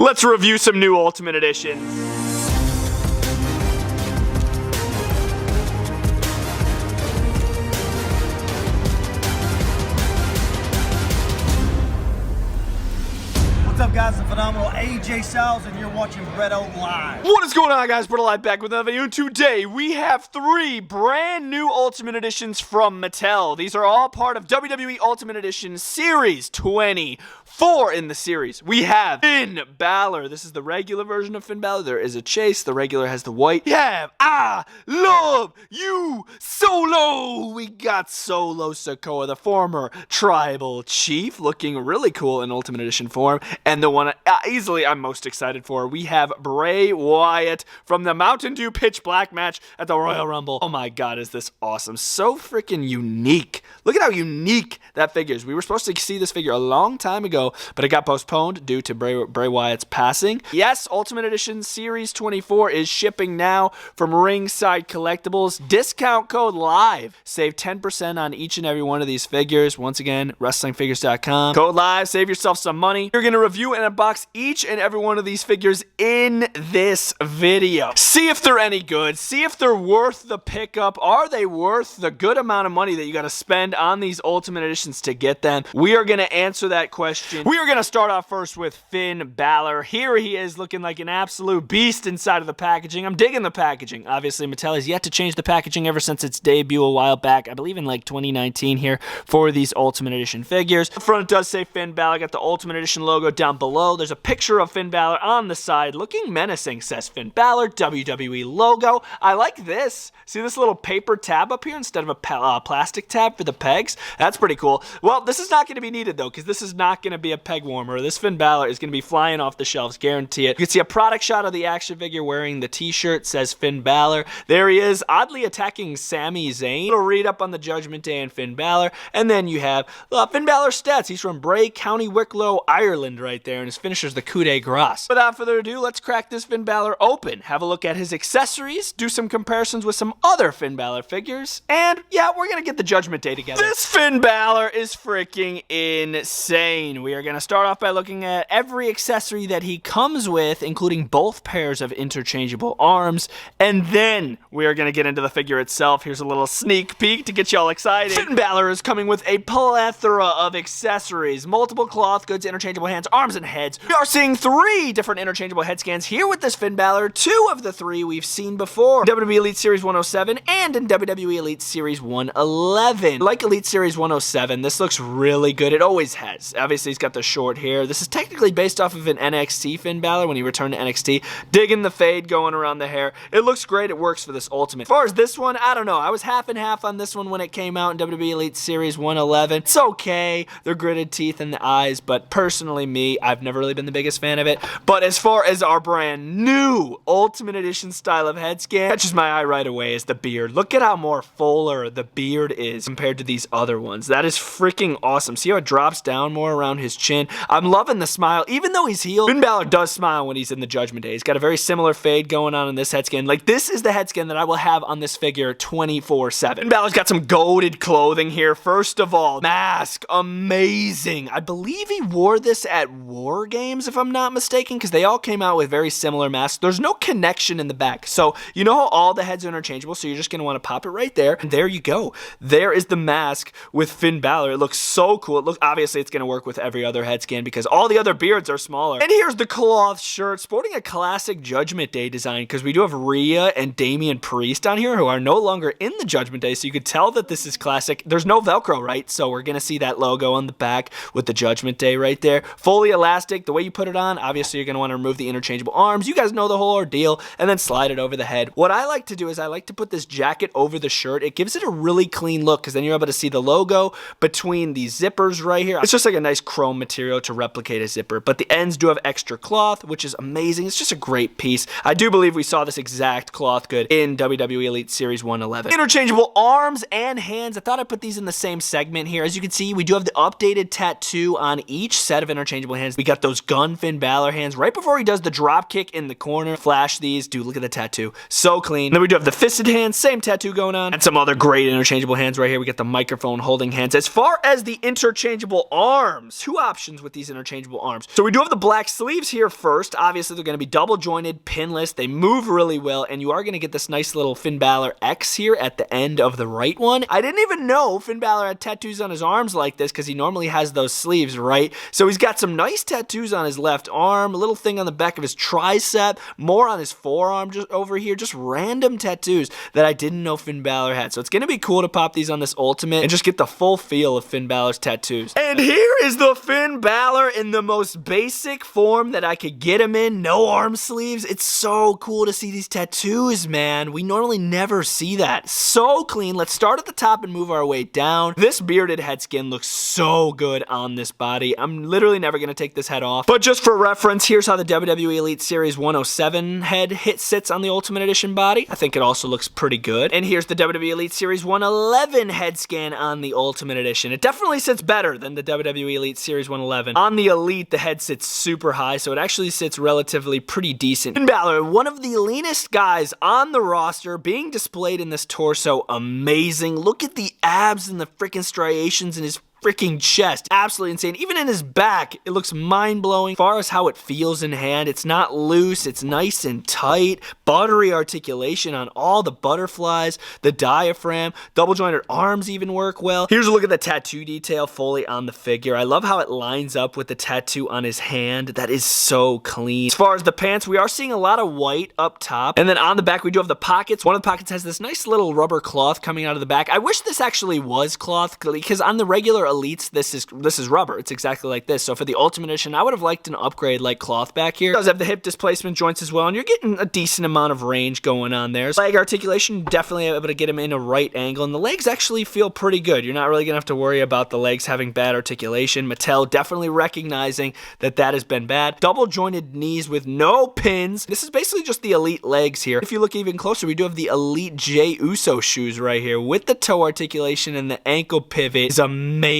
Let's review some new Ultimate Editions. What's up, guys? The phenomenal AJ Styles, and you're watching Bretto Live. What is going on, guys? Bretto Live back with another video. Today, we have 3 brand new Ultimate Editions from Mattel. These are all part of WWE Ultimate Edition Series 24 in the series. We have Finn Balor. This is the regular version of Finn Balor. There is a chase. The regular has the white. We have I Love You Solo. We got Solo Sikoa, the former tribal chief, looking really cool in Ultimate Edition form. And the one easily I'm most excited for, we have Bray Wyatt from the Mountain Dew Pitch Black match at the Royal Rumble. Oh my god, is this awesome. So freaking unique. Look at how unique that figure is. We were supposed to see this figure a long time ago, but it got postponed due to Bray Wyatt's passing. Yes, Ultimate Edition Series 24 is shipping now from Ringside Collectibles. Discount code LIVE. Save 10% on each and every one of these figures. Once again, WrestlingFigures.com. Code LIVE. Save yourself some money. You're going to review and unbox each and every one of these figures in this video. See if they're any good. See if they're worth the pickup. Are they worth the good amount of money that you got to spend on these Ultimate Editions to get them? We are going to answer that question. We are going to start off first with Finn Balor. Here he is looking like an absolute beast inside of the packaging. I'm digging the packaging. Obviously, Mattel has yet to change the packaging ever since its debut a while back. I believe in like 2019 here for these Ultimate Edition figures. The front does say Finn Balor. Got the Ultimate Edition logo down below. There's a picture of Finn Balor on the side looking menacing. Says Finn Balor, WWE logo. I like this. See this little paper tab up here instead of a plastic tab for the pegs? That's pretty cool. Well, this is not going to be needed though, because this is not going to be a peg warmer. This Finn Balor is going to be flying off the shelves, guarantee it. You can see a product shot of the action figure wearing the t-shirt, says Finn Balor. There he is, oddly attacking Sami Zayn. A little read up on the Judgment Day and Finn Balor. And then you have Finn Balor's stats. He's from Bray, County Wicklow, Ireland right there, and his finisher's the coup de grace. Without further ado, let's crack this Finn Balor open, have a look at his accessories, do some comparisons with some other Finn Balor figures, and yeah, we're gonna get the Judgment Day together. This Finn Balor is freaking insane. We are gonna start off by looking at every accessory that he comes with, including both pairs of interchangeable arms, and then we are gonna get into the figure itself. Here's a little sneak peek to get y'all excited. Finn Balor is coming with a plethora of accessories, multiple cloth goods, interchangeable hands, arms, and heads. We are seeing 3 different interchangeable head scans here with this Finn Balor. 2 of the 3 we've seen before. WWE Elite Series 107 and in WWE Elite Series 111. Like Elite Series 107, this looks really good. It always has. Obviously, he's got the short hair. This is technically based off of an NXT Finn Balor when he returned to NXT. Digging the fade going around the hair. It looks great. It works for this Ultimate. As far as this one, I don't know. I was half and half on this one when it came out in WWE Elite Series 111. It's okay. They're gritted teeth in the eyes, but personally, me, I've never really been the biggest fan of it. But as far as our brand new Ultimate Edition style of head scan, catches my eye right away is the beard. Look at how more fuller the beard is compared to these other ones. That is freaking awesome. See how it drops down more around his chin? I'm loving the smile. Even though he's healed, Finn Balor does smile when he's in the Judgment Day. He's got a very similar fade going on in this head scan. Like, this is the head scan that I will have on this figure 24/7. Finn Balor's got some goated clothing here. First of all, mask. Amazing. I believe he wore this at War Games, if I'm not mistaken, because they all came out with very similar masks. There's no connection in the back. So, you know how all the heads are interchangeable, so you're just going to want to pop it right there. And there you go. There is the mask with Finn Balor. It looks so cool. Obviously, it's going to work with every other head scan because all the other beards are smaller. And here's the cloth shirt, sporting a classic Judgment Day design, because we do have Rhea and Damian Priest on here who are no longer in the Judgment Day, so you could tell that this is classic. There's no Velcro, right? So we're going to see that logo on the back with the Judgment Day right there. Fully elastic. The way you put it on, obviously you're going to want to remove the interchangeable arms. You guys know the whole ordeal, and then slide it over the head. What I like to do is I like to put this jacket over the shirt. It gives it a really clean look, because then you're able to see the logo between these zippers right here. It's just like a nice chrome material to replicate a zipper, but the ends do have extra cloth, which is amazing. It's just a great piece. I do believe we saw this exact cloth good in WWE Elite Series 111. Interchangeable arms and hands. I thought I'd put these in the same segment here. As you can see, we do have the updated tattoo on each set of interchangeable hands. We got those gun Finn Balor hands right before he does the drop kick in the corner. Flash these. Dude, look at the tattoo. So clean. Then we do have the fisted hands, same tattoo going on. And some other great interchangeable hands right here. We got the microphone holding hands. As far as the interchangeable arms, 2 options with these interchangeable arms. So we do have the black sleeves here first. Obviously, they're going to be double jointed, pinless. They move really well, and you are going to get this nice little Finn Balor X here at the end of the right one. I didn't even know Finn Balor had tattoos on his arms like this because he normally has those sleeves, right? So he's got some nice tattoos on his left arm, a little thing on the back of his tricep, more on his forearm just over here, just random tattoos that I didn't know Finn Balor had. So it's going to be cool to pop these on this Ultimate and just get the full feel of Finn Balor's tattoos. And here is the Finn Balor in the most basic form that I could get him in. No arm sleeves. It's so cool to see these tattoos, man. We normally never see that. So clean. Let's start at the top and move our way down. This bearded head skin looks so good on this body. I'm literally never going to take this head off. But just for reference, here's how the WWE Elite Series 107 head sits on the Ultimate Edition body. I think it also looks pretty good. And here's the WWE Elite Series 111 head scan on the Ultimate Edition. It definitely sits better than the WWE Elite Series 111. On the Elite, the head sits super high, so it actually sits relatively pretty decent. Finn Balor, one of the leanest guys on the roster, being displayed in this torso, amazing. Look at the abs and the freaking striations in his freaking chest. Absolutely insane. Even in his back, it looks mind-blowing. As far as how it feels in hand, it's not loose. It's nice and tight. Buttery articulation on all the butterflies, the diaphragm, double-jointed arms even work well. Here's a look at the tattoo detail fully on the figure. I love how it lines up with the tattoo on his hand. That is so clean. As far as the pants, we are seeing a lot of white up top. And then on the back, we do have the pockets. One of the pockets has this nice little rubber cloth coming out of the back. I wish this actually was cloth, because on the regular Elites, this is rubber. It's exactly like this. So for the Ultimate Edition, I would have liked an upgrade like cloth back here. It does have the hip displacement joints as well, and you're getting a decent amount of range going on there. Leg articulation, definitely able to get him in a right angle, and the legs actually feel pretty good. You're not really going to have to worry about the legs having bad articulation. Mattel definitely recognizing that has been bad. Double jointed knees with no pins. This is basically just the Elite legs here. If you look even closer, we do have the Elite Jey Uso shoes right here with the toe articulation, and the ankle pivot is amazing.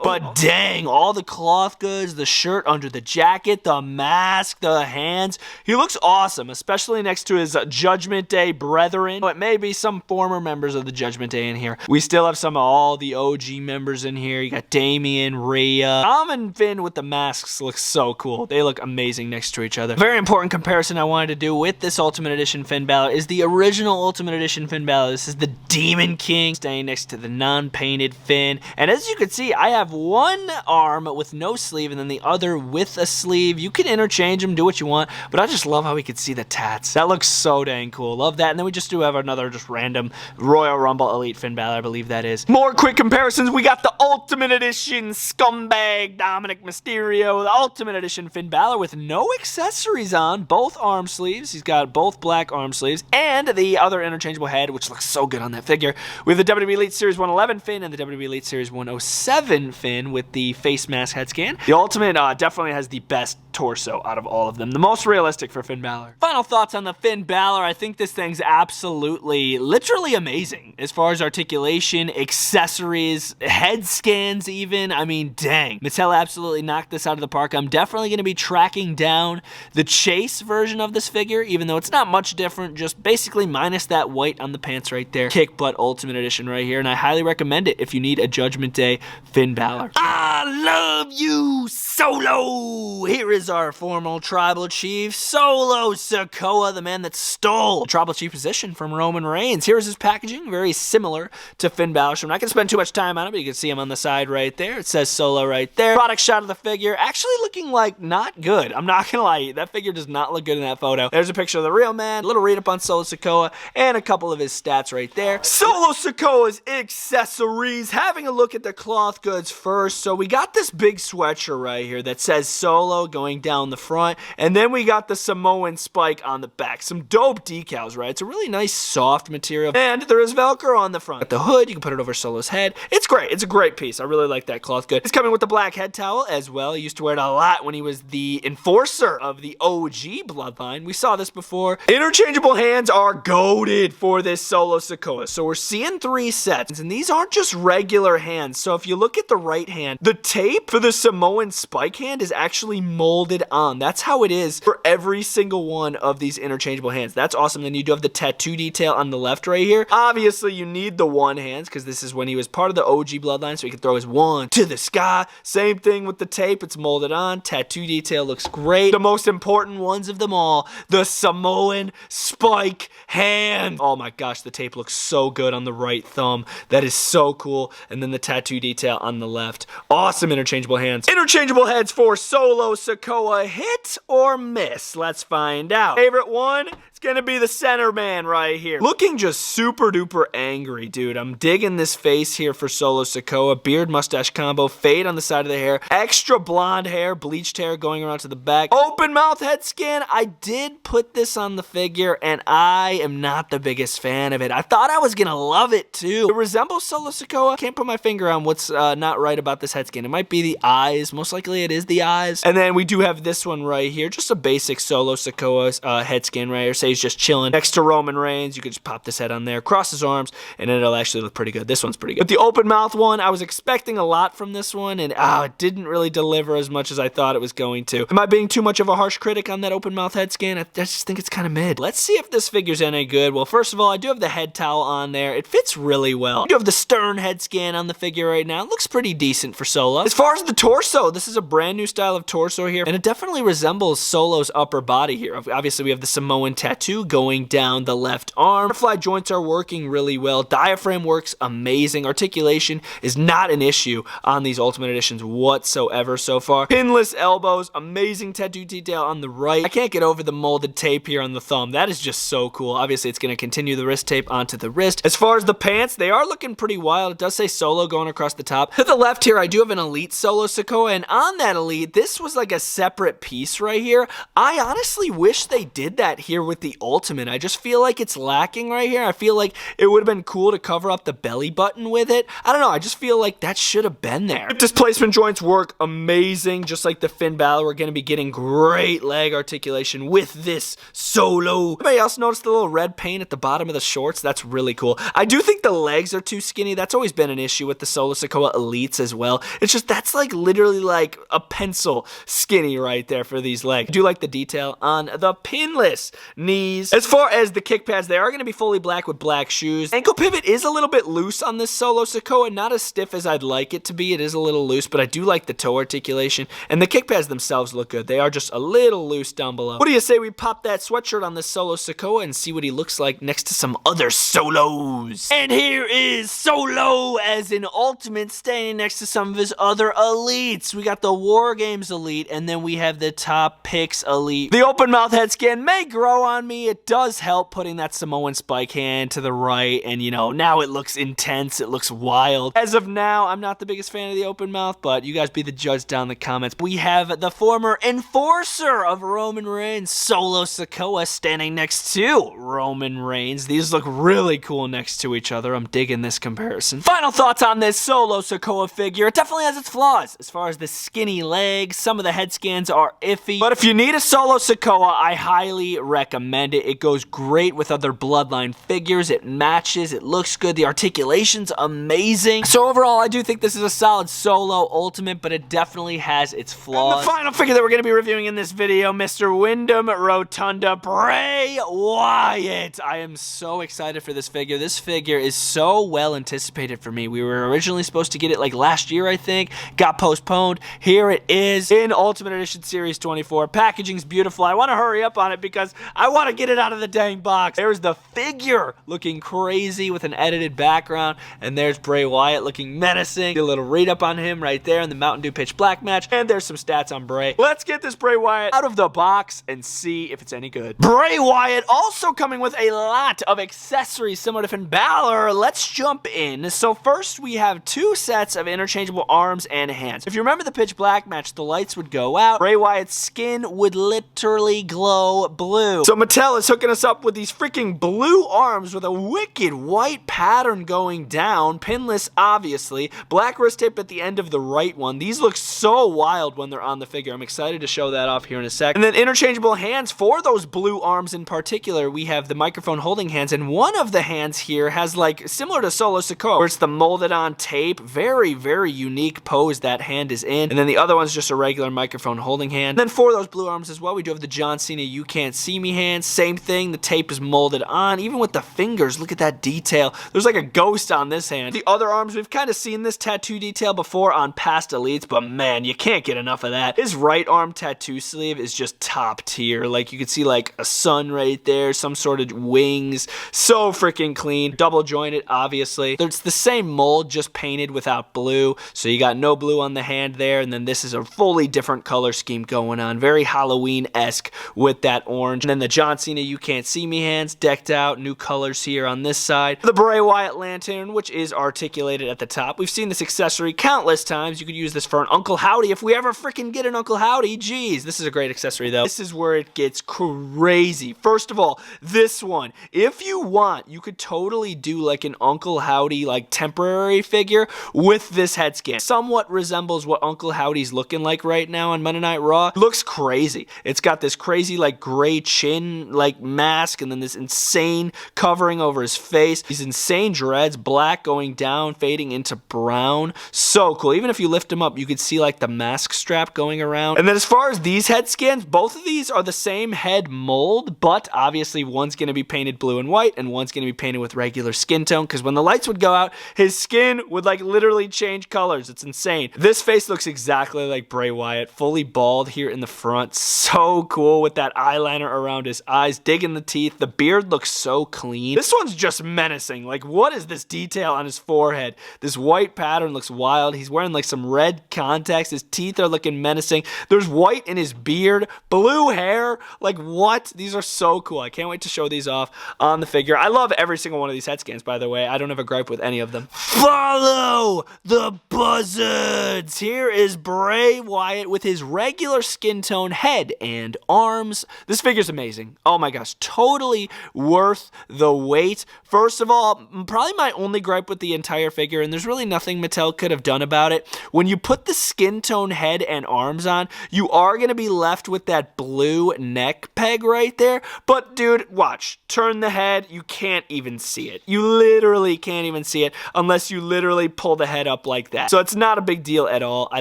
But dang, all the cloth goods, the shirt under the jacket, the mask, the hands. He looks awesome, especially next to his Judgment Day brethren. It may be some former members of the Judgment Day in here. We still have some of all the OG members in here. You got Damian, Rhea. Tom and Finn with the masks look so cool. They look amazing next to each other. Very important comparison I wanted to do with this Ultimate Edition Finn Balor is the original Ultimate Edition Finn Balor. This is the Demon King staying next to the non-painted Finn. And as you can see, I have one arm with no sleeve and then the other with a sleeve. You can interchange them, do what you want, but I just love how we could see the tats. That looks so dang cool. Love that. And then we just do have another just random Royal Rumble Elite Finn Balor, I believe that is. More quick comparisons. We got the Ultimate Edition scumbag Dominic Mysterio, the Ultimate Edition Finn Balor with no accessories on, both arm sleeves. He's got both black arm sleeves and the other interchangeable head, which looks so good on that figure. We have the WWE Elite Series 111 Finn and the WWE Elite Series 107 Finn with the face mask head scan. The Ultimate definitely has the best torso out of all of them. The most realistic for Finn Balor. Final thoughts on the Finn Balor. I think this thing's absolutely, literally amazing. As far as articulation, accessories, head scans even. I mean, dang. Mattel absolutely knocked this out of the park. I'm definitely going to be tracking down the Chase version of this figure, even though it's not much different, just basically minus that white on the pants right there. Kick Butt Ultimate Edition right here, and I highly recommend it if you need a Judgment Day Finn Balor. I love you, Solo! Here is our former Tribal Chief, Solo Sikoa, the man that stole the Tribal Chief position from Roman Reigns. Here's his packaging, very similar to Finn Balor. So I'm not going to spend too much time on it, but you can see him on the side right there. It says Solo right there. Product shot of the figure, actually looking like not good. I'm not going to lie, that figure does not look good in that photo. There's a picture of the real man, a little read up on Solo Sikoa, and a couple of his stats right there. Solo Sikoa's accessories, having a look at the cloth goods first. So we got this big sweatshirt right here that says Solo going going down the front. And then we got the Samoan spike on the back. Some dope decals, right? It's a really nice soft material. And there is Velcro on the front. Got the hood, you can put it over Solo's head. It's great. It's a great piece. I really like that cloth good. It's coming with the black head towel as well. He used to wear it a lot when he was the enforcer of the OG bloodline. We saw this before. Interchangeable hands are goated for this Solo Sikoa. So we're seeing 3 sets. And these aren't just regular hands. So if you look at the right hand, the tape for the Samoan spike hand is actually molded on. That's how it is for every single one of these interchangeable hands. That's awesome. Then you do have the tattoo detail on the left right here. Obviously, you need the one hands because this is when he was part of the OG bloodline, so he could throw his one to the sky. Same thing with the tape. It's molded on. Tattoo detail looks great. The most important ones of them all, the Samoan spike hand. Oh my gosh, the tape looks so good on the right thumb. That is so cool. And then the tattoo detail on the left. Awesome interchangeable hands. Interchangeable heads for Solo Sikoa. Hit or miss? Let's find out. Favorite one? It's gonna be the center man right here. Looking just super duper angry, dude. I'm digging this face here for Solo Sikoa. Beard mustache combo. Fade on the side of the hair. Extra blonde hair. Bleached hair going around to the back. Open mouth head scan. I did put this on the figure and I am not the biggest fan of it. I thought I was gonna love it too. It resembles Solo Sikoa. Can't put my finger on what's not right about this head scan. It might be the eyes. Most likely it is the eyes. And then we do have this one right here. Just a basic Solo Sikoa head scan right here. Say he's just chilling next to Roman Reigns. You could just pop this head on there, cross his arms, and it'll actually look pretty good. This one's pretty good. But the open mouth one, I was expecting a lot from this one, and it didn't really deliver as much as I thought it was going to. Am I being too much of a harsh critic on that open mouth head scan? I just think it's kind of mid. Let's see if this figure's any good. Well, first of all, I do have the head towel on there. It fits really well. I do have the stern head scan on the figure right now. It looks pretty decent for Solo. As far as the torso, this is a brand new style of torso here, and it definitely resembles Solo's upper body here. Obviously, we have the Samoan tattoo going down the left arm. Butterfly joints are working really well. Diaphragm works amazing. Articulation is not an issue on these Ultimate Editions whatsoever so far. Pinless elbows, amazing tattoo detail on the right. I can't get over the molded tape here on the thumb. That is just so cool. Obviously, it's going to continue the wrist tape onto the wrist. As far as the pants, they are looking pretty wild. It does say Solo going across the top. To the left here, I do have an Elite Solo Sikoa, and on that Elite, this was like a separate piece right here. I honestly wish they did that here with the Ultimate. I just feel like it's lacking right here. I feel like it would have been cool to cover up the belly button with it. I don't know. I just feel like that should have been there. Hip displacement joints work amazing. Just like the Finn Balor, we're going to be getting great leg articulation with this Solo. Anybody else notice the little red paint at the bottom of the shorts? That's really cool. I do think the legs are too skinny. That's always been an issue with the Solo Sikoa Elites as well. It's just that's like literally like a pencil skinny right there for these legs. I do like the detail on the pinless knees. As far as the kick pads, they are going to be fully black with black shoes. Ankle pivot is a little bit loose on this Solo Sikoa. Not as stiff as I'd like it to be. It is a little loose, but I do like the toe articulation. And the kick pads themselves look good. They are just a little loose down below. What do you say we pop that sweatshirt on this Solo Sikoa and see what he looks like next to some other Solos? And here is Solo as an Ultimate standing next to some of his other Elites. We got the War Games Elite, and then we have the Top Picks Elite. The open mouth head scan may grow on me. It does help putting that Samoan spike hand to the right, and you know, now it looks intense. It looks wild. As of now, I'm not the biggest fan of the open mouth, but you guys be the judge down in the comments. We have the former enforcer of Roman Reigns, Solo Sikoa, standing next to Roman Reigns. These look really cool next to each other. I'm digging this comparison. Final thoughts on this Solo Sikoa figure. It definitely has its flaws. As far as the skinny legs, some of the head scans are iffy, but if you need a Solo Sikoa, I highly recommend it. It goes great with other Bloodline figures. It matches. It looks good. The articulation's amazing. So overall, I do think this is a solid Solo Ultimate, but it definitely has its flaws. And the final figure that we're going to be reviewing in this video, Mr. Wyndham Rotunda Bray Wyatt. I am so excited for this figure. This figure is so well anticipated for me. We were originally supposed to get it like last year, I think. Got postponed. Here it is in Ultimate Edition Series 24. Packaging's beautiful. I want to hurry up on it because I want want to get it out of the dang box. There's the figure looking crazy with an edited background. And there's Bray Wyatt looking menacing. Get a little read up on him right there in the Mountain Dew Pitch Black match. And there's some stats on Bray. Let's get this Bray Wyatt out of the box and see if it's any good. Bray Wyatt also coming with a lot of accessories similar to Finn Balor. Let's jump in. So first we have 2 sets of interchangeable arms and hands. If you remember the Pitch Black match, the lights would go out. Bray Wyatt's skin would literally glow blue. So Mattel is hooking us up with these freaking blue arms with a wicked white pattern going down. Pinless, obviously. Black wrist tape at the end of the right one. These look so wild when they're on the figure. I'm excited to show that off here in a sec. And then interchangeable hands for those blue arms in particular. We have the microphone holding hands, and one of the hands here has like similar to Solo Sikoa, where it's the molded on tape. Very, very unique pose that hand is in. And then the other one's just a regular microphone holding hand. And then for those blue arms as well, we do have the John Cena You Can't See Me hand. Same thing, the tape is molded on. Even with the fingers, look at that detail. There's like a ghost on this hand. The other arms, we've kind of seen this tattoo detail before on past elites, but man, you can't get enough of that. His right arm tattoo sleeve is just top tier. Like you can see like a sun right there, some sort of wings. So freaking clean. Double jointed, obviously. It's the same mold, just painted without blue. So you got no blue on the hand there, and then this is a fully different color scheme going on. Very Halloween-esque with that orange. And then the John Cena You Can't See Me hands decked out. New colors here on this side. The Bray Wyatt lantern, which is articulated at the top. We've seen this accessory countless times. You could use this for an Uncle Howdy if we ever freaking get an Uncle Howdy. Jeez, this is a great accessory though. This is where it gets crazy. First of all, this one. If you want, you could totally do like an Uncle Howdy like temporary figure with this head scan. Somewhat resembles what Uncle Howdy's looking like right now on Monday Night Raw. Looks crazy. It's got this crazy like gray chin like mask, and then this insane covering over his face. These insane dreads, black going down, fading into brown. So cool. Even if you lift him up, you could see like the mask strap going around. And then as far as these head scans, both of these are the same head mold, but obviously one's going to be painted blue and white, and one's going to be painted with regular skin tone, because when the lights would go out, his skin would like literally change colors. It's insane. This face looks exactly like Bray Wyatt, fully bald here in the front. So cool with that eyeliner around his eyes, digging the teeth. The beard looks so clean. This one's just menacing. Like, what is this detail on his forehead? This white pattern looks wild. He's wearing like some red contacts. His teeth are looking menacing. There's white in his beard, blue hair. Like, what? These are so cool. I can't wait to show these off on the figure. I love every single one of these head scans, by the way. I don't have a gripe with any of them. Follow the buzzards. Here is Bray Wyatt with his regular skin tone head and arms. This figure's amazing. Oh my gosh, totally worth the wait. First of all, probably my only gripe with the entire figure, and there's really nothing Mattel could have done about it. When you put the skin tone head and arms on, you are going to be left with that blue neck peg right there. But dude, watch. Turn the head. You can't even see it. You literally can't even see it unless you literally pull the head up like that. So it's not a big deal at all. I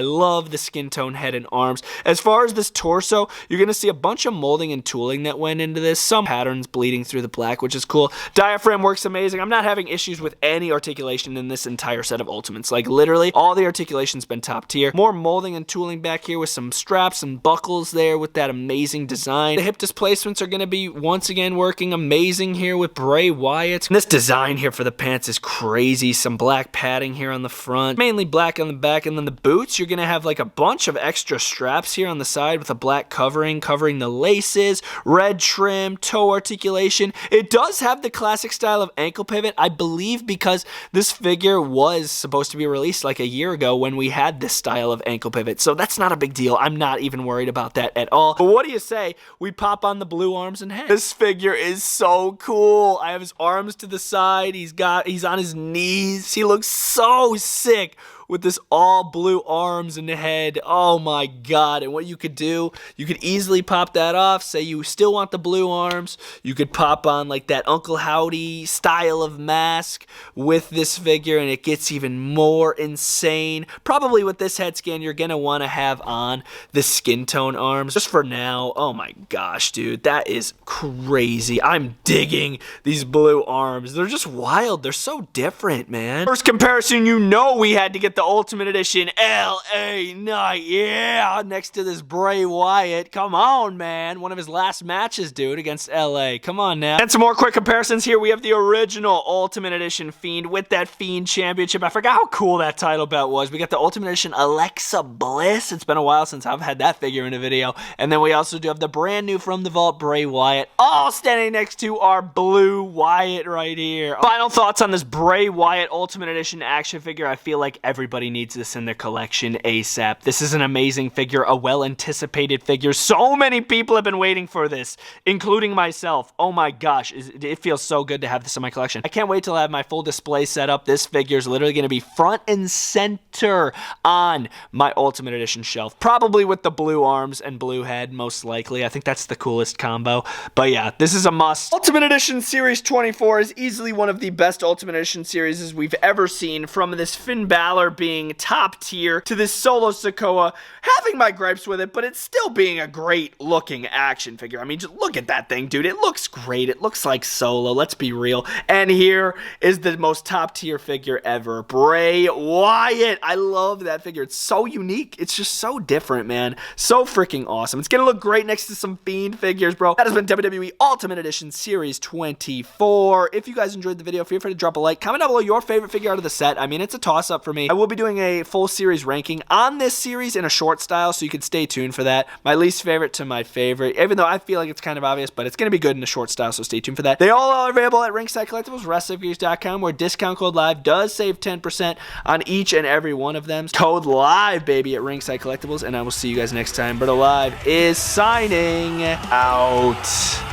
love the skin tone head and arms. As far as this torso, you're going to see a bunch of molding and tooling that went into this. Some patterns bleeding through the black, which is cool. Diaphragm works amazing. I'm not having issues with any articulation in this entire set of Ultimates. Like literally, all the articulation's been top tier. More molding and tooling back here with some straps and buckles there with that amazing design. The hip displacements are going to be once again working amazing here with Bray Wyatt. And this design here for the pants is crazy. Some black padding here on the front, mainly black on the back, and then the boots, you're going to have like a bunch of extra straps here on the side with a black covering the laces, red trim, toe articulation. It does have the classic style of ankle pivot, I believe, because this figure was supposed to be released like a year ago when we had this style of ankle pivot, so that's not a big deal. I'm not even worried about that at all. But what do you say we pop on the blue arms and head? This figure is so cool. I have his arms to the side. He's on his knees. He looks so sick with this all blue arms and head. Oh my god. And what you could do, you could easily pop that off. Say you still want the blue arms, you could pop on like that Uncle Howdy style of mask with this figure, and it gets even more insane. Probably with this head scan, you're gonna want to have on the skin tone arms just for now. Oh my gosh, dude, that is crazy. I'm digging these blue arms. They're just wild. They're so different, man. First comparison, you know we had to get the the Ultimate Edition LA Knight. Yeah, next to this Bray Wyatt. Come on, man. One of his last matches, dude, against LA. Come on now. And some more quick comparisons here. We have the original Ultimate Edition Fiend with that Fiend Championship. I forgot how cool that title belt was. We got the Ultimate Edition Alexa Bliss. It's been a while since I've had that figure in a video. And then we also do have the brand new from the vault Bray Wyatt, all standing next to our blue Wyatt right here. Final thoughts on this Bray Wyatt Ultimate Edition action figure. I feel like everybody needs this in their collection ASAP. This is an amazing figure, a well-anticipated figure. So many people have been waiting for this, including myself. Oh my gosh, it feels so good to have this in my collection. I can't wait till I have my full display set up. This figure is literally going to be front and center on my Ultimate Edition shelf. Probably with the blue arms and blue head, most likely. I think that's the coolest combo. But yeah, this is a must. Ultimate Edition Series 24 is easily one of the best Ultimate Edition series we've ever seen, from this Finn Balor being top tier to this Solo Sikoa having my gripes with it, but it's still being a great looking action figure. I mean, just look at that thing, dude. It looks great. It looks like Solo, let's be real. And here is the most top tier figure ever, Bray Wyatt. I love that figure. It's so unique. It's just so different, man. So freaking awesome. It's gonna look great next to some Fiend figures, bro. That has been WWE Ultimate Edition Series 24. If you guys enjoyed the video, feel free to drop a like. Comment down below your favorite figure out of the set. I mean, it's a toss-up for me. I will be doing a full series ranking on this series in a short style, so you can stay tuned for that. My least favorite to my favorite, even though I feel like it's kind of obvious, but it's going to be good in a short style, so stay tuned for that. They all are available at Ringside Collectibles, WrestlingFigures.com, where discount code LIVE does save 10% on each and every one of them. Code LIVE, baby, at Ringside Collectibles, and I will see you guys next time. Bretto Live is signing out.